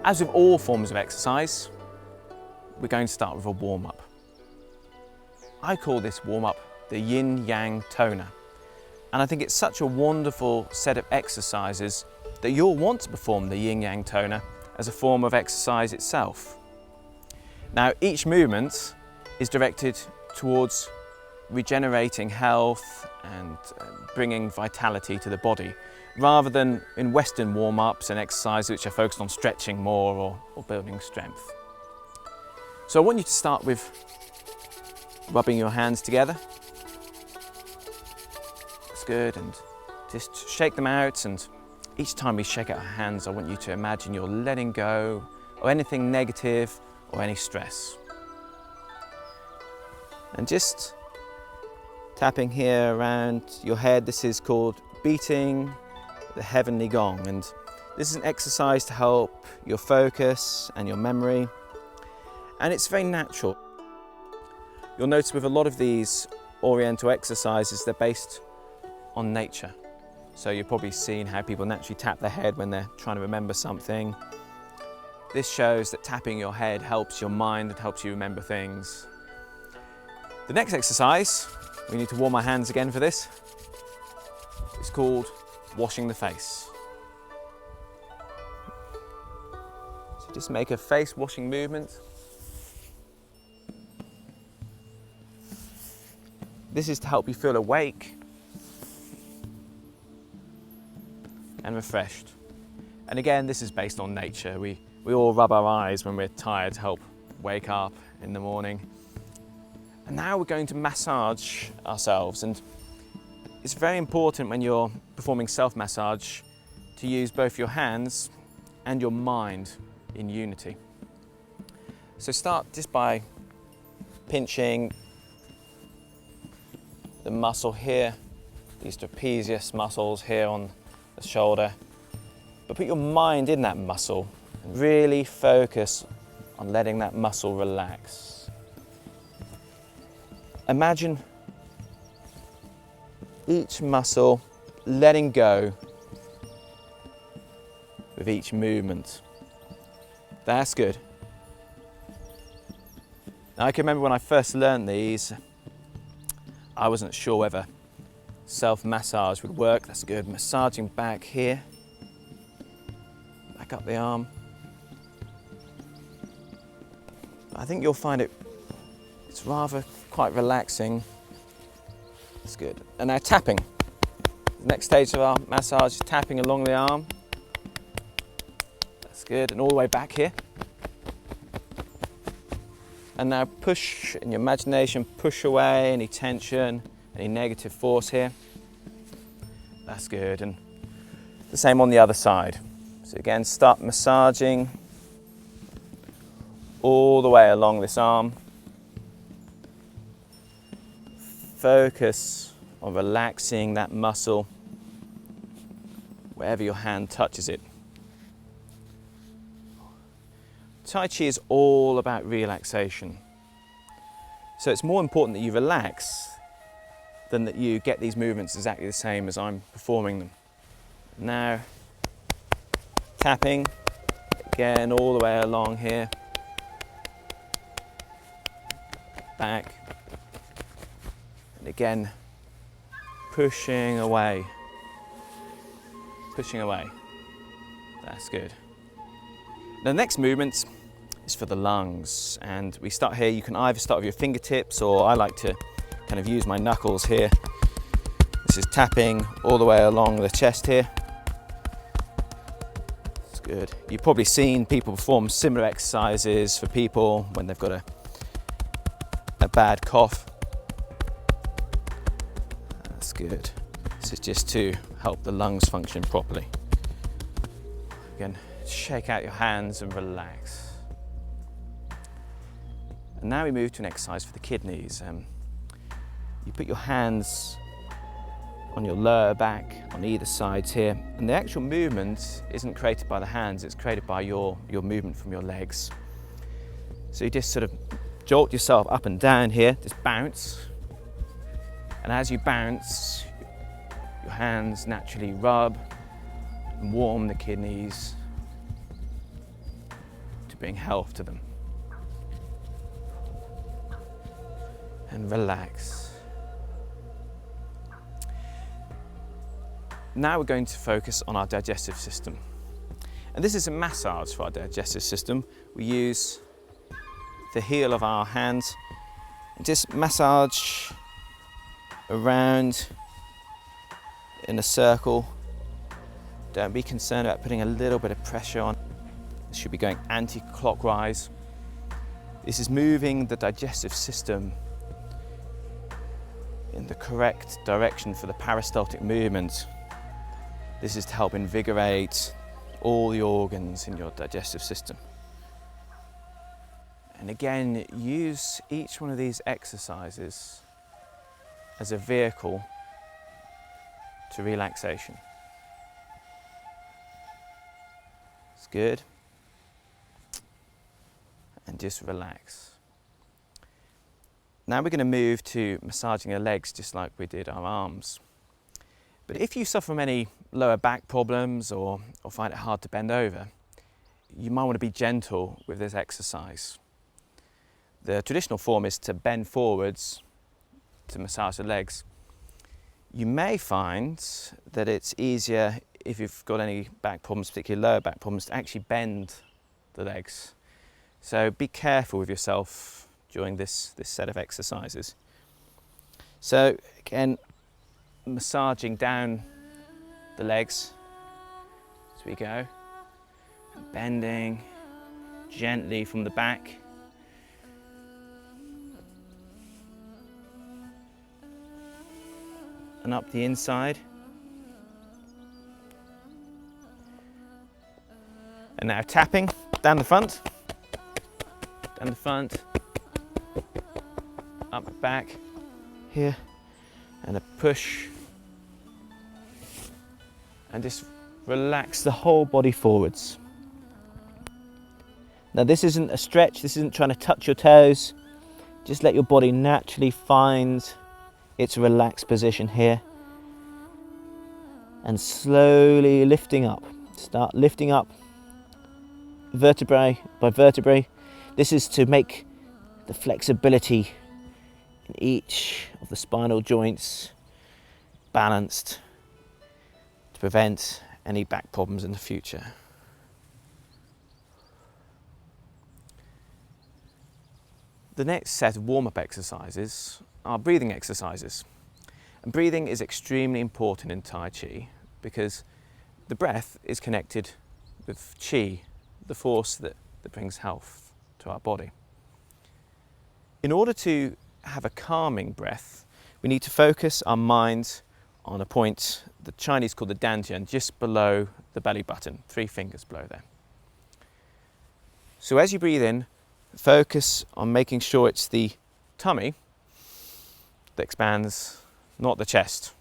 As with all forms of exercise, we're going to start with a warm-up. I call this warm-up the Yin Yang Toner, and I think it's such a wonderful set of exercises that you'll want to perform the Yin Yang Toner as a form of exercise itself. Now, each movement is directed towards regenerating health and bringing vitality to the body, rather than in Western warm-ups and exercises which are focused on stretching more or building strength. So I want you to start with rubbing your hands together. That's good, and just shake them out, and each time we shake out our hands, I want you to imagine you're letting go of anything negative or any stress. And just tapping here around your head, this is called beating the heavenly gong, and this is an exercise to help your focus and your memory, and it's very natural. You'll notice with a lot of these Oriental exercises, they're based on nature. So you've probably seen how people naturally tap their head when they're trying to remember something. This shows that tapping your head helps your mind, it helps you remember things. The next exercise, we need to warm our hands again for this. It's called washing the face. So just make a face washing movement. This is to help you feel awake and refreshed. And again, this is based on nature. We all rub our eyes when we're tired to help wake up in the morning. And now we're going to massage ourselves, and it's very important when you're performing self-massage to use both your hands and your mind in unity. So start just by pinching the muscle here, these trapezius muscles here on the shoulder, but put your mind in that muscle and really focus on letting that muscle relax. Imagine each muscle letting go with each movement. That's good. Now, I can remember when I first learned these, I wasn't sure whether self-massage would work. That's good. Massaging back here, back up the arm. I think you'll find it's rather quite relaxing. That's good. And now tapping. The next stage of our massage is tapping along the arm. That's good. And all the way back here. And now push, in your imagination, push away any tension, any negative force here. That's good. And the same on the other side. So again, start massaging all the way along this arm. Focus on relaxing that muscle wherever your hand touches it. Tai Chi is all about relaxation. So it's more important that you relax than that you get these movements exactly the same as I'm performing them. Now, tapping, again, all the way along here. Back. And again, pushing away. Pushing away. That's good. The next movement is for the lungs, and we start here. You can either start with your fingertips, or I like to kind of use my knuckles here. This is tapping all the way along the chest here. That's good. You've probably seen people perform similar exercises for people when they've got a bad cough. That's good. This is just to help the lungs function properly. Again, shake out your hands and relax. And now we move to an exercise for the kidneys. You put your hands on your lower back on either sides here, and the actual movement isn't created by the hands, it's created by your movement from your legs. So you just sort of jolt yourself up and down here, just bounce, and as you bounce, your hands naturally rub and warm the kidneys. bring health to them. And relax. Now we're going to focus on our digestive system. And this is a massage for our digestive system. We use the heel of our hands and just massage around in a circle. Don't be concerned about putting a little bit of pressure on. This should be going anti-clockwise. This is moving the digestive system in the correct direction for the peristaltic movement. This is to help invigorate all the organs in your digestive system. And again, use each one of these exercises as a vehicle to relaxation. It's good. And just relax. Now we're going to move to massaging the legs just like we did our arms. But if you suffer from any lower back problems or find it hard to bend over, you might want to be gentle with this exercise. The traditional form is to bend forwards to massage the legs. You may find that it's easier if you've got any back problems, particularly lower back problems, to actually bend the legs. So be careful with yourself during this set of exercises. So again, massaging down the legs as we go, and bending gently from the back. And up the inside. And now tapping down the front, up, back, here, and a push. And just relax the whole body forwards. Now this isn't a stretch, this isn't trying to touch your toes. Just let your body naturally find its relaxed position here. And slowly lifting up. Start lifting up vertebrae by vertebrae. This is to make the flexibility in each of the spinal joints balanced to prevent any back problems in the future. The next set of warm-up exercises are breathing exercises. And breathing is extremely important in Tai Chi because the breath is connected with Qi, the force that brings health to our body. In order to have a calming breath, we need to focus our minds on a point the Chinese call the dantian, just below the belly button, 3 fingers below there. So as you breathe in, focus on making sure it's the tummy that expands, not the chest.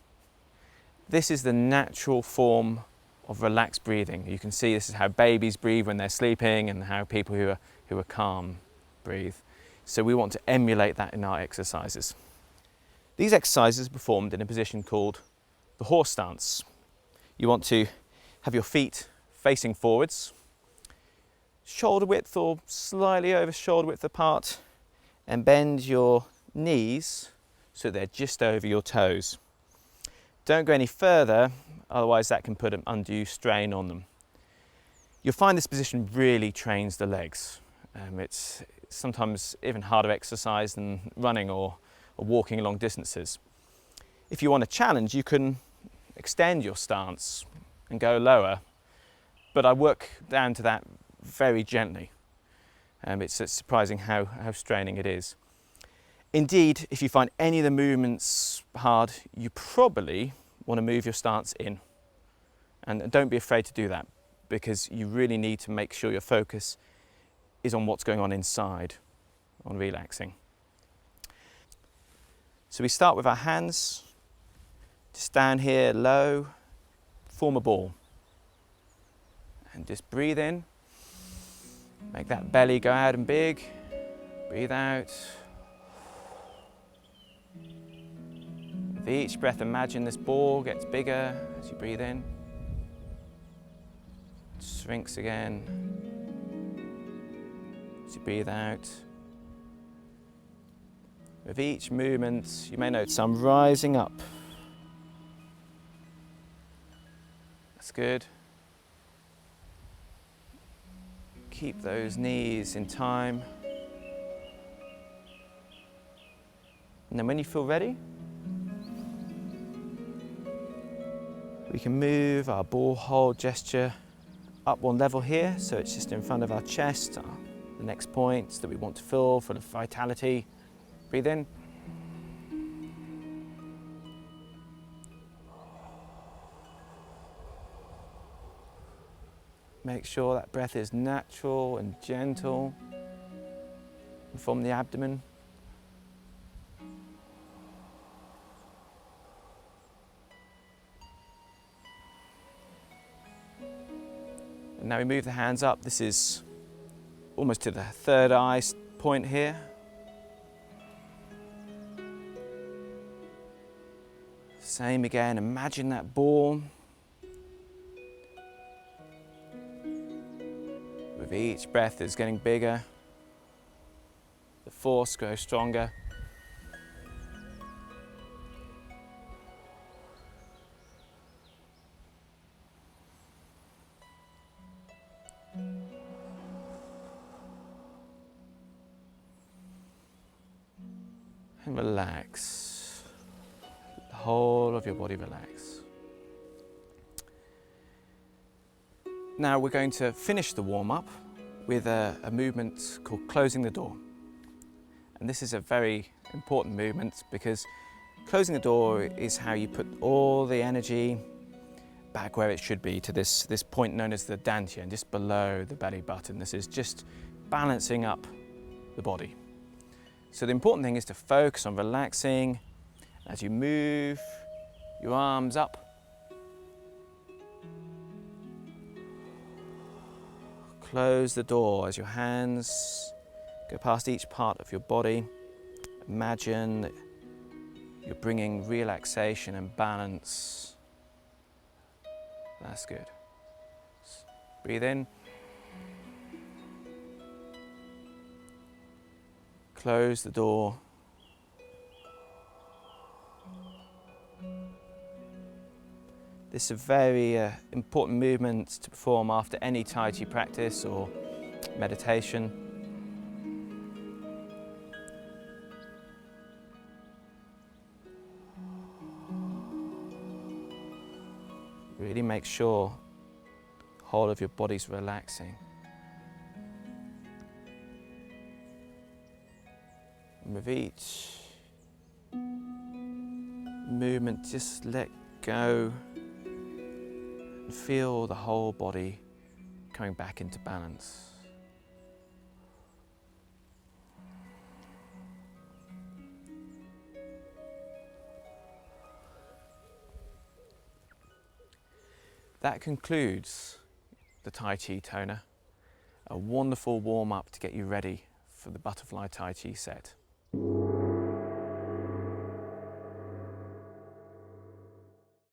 This is the natural form of relaxed breathing. You can see this is how babies breathe when they're sleeping and how people who are calm breathe. So we want to emulate that in our exercises. These exercises are performed in a position called the horse stance. You want to have your feet facing forwards, shoulder width or slightly over shoulder width apart, and bend your knees so they're just over your toes. Don't go any further, otherwise that can put an undue strain on them. You'll find this position really trains the legs. It's sometimes even harder exercise than running or walking long distances. If you want a challenge, you can extend your stance and go lower, but I work down to that very gently. It's surprising how straining it is. Indeed, if you find any of the movements hard, you probably want to move your stance in. And don't be afraid to do that, because you really need to make sure your focus is on what's going on inside, on relaxing. So we start with our hands, just down here low, form a ball. And just breathe in, make that belly go out and big, breathe out. With each breath, imagine this ball gets bigger as you breathe in, shrinks again. As you breathe out. With each movement, you may note some rising up. That's good. Keep those knees in time. And then when you feel ready, we can move our ball hold gesture up one level here, so it's just in front of our chest, the next points that we want to feel for the vitality. Breathe in. Make sure that breath is natural and gentle from the abdomen. And now we move the hands up. This is almost to the third eye point here. Same again, imagine that ball. With each breath it's getting bigger. The force grows stronger. And relax. The whole of your body relax. Now we're going to finish the warm-up with a movement called closing the door. And this is a very important movement because closing the door is how you put all the energy back where it should be, to this point known as the dantian, just below the belly button. This is just balancing up the body. So the important thing is to focus on relaxing as you move your arms up. Close the door as your hands go past each part of your body. Imagine that you're bringing relaxation and balance. That's good. Breathe in. Close the door. This is a very important movement to perform after any Tai Chi practice or meditation. Really make sure the whole of your body's relaxing. And with each movement, just let go and feel the whole body coming back into balance. That concludes the Tai Chi Toner, a wonderful warm-up to get you ready for the Butterfly Tai Chi set.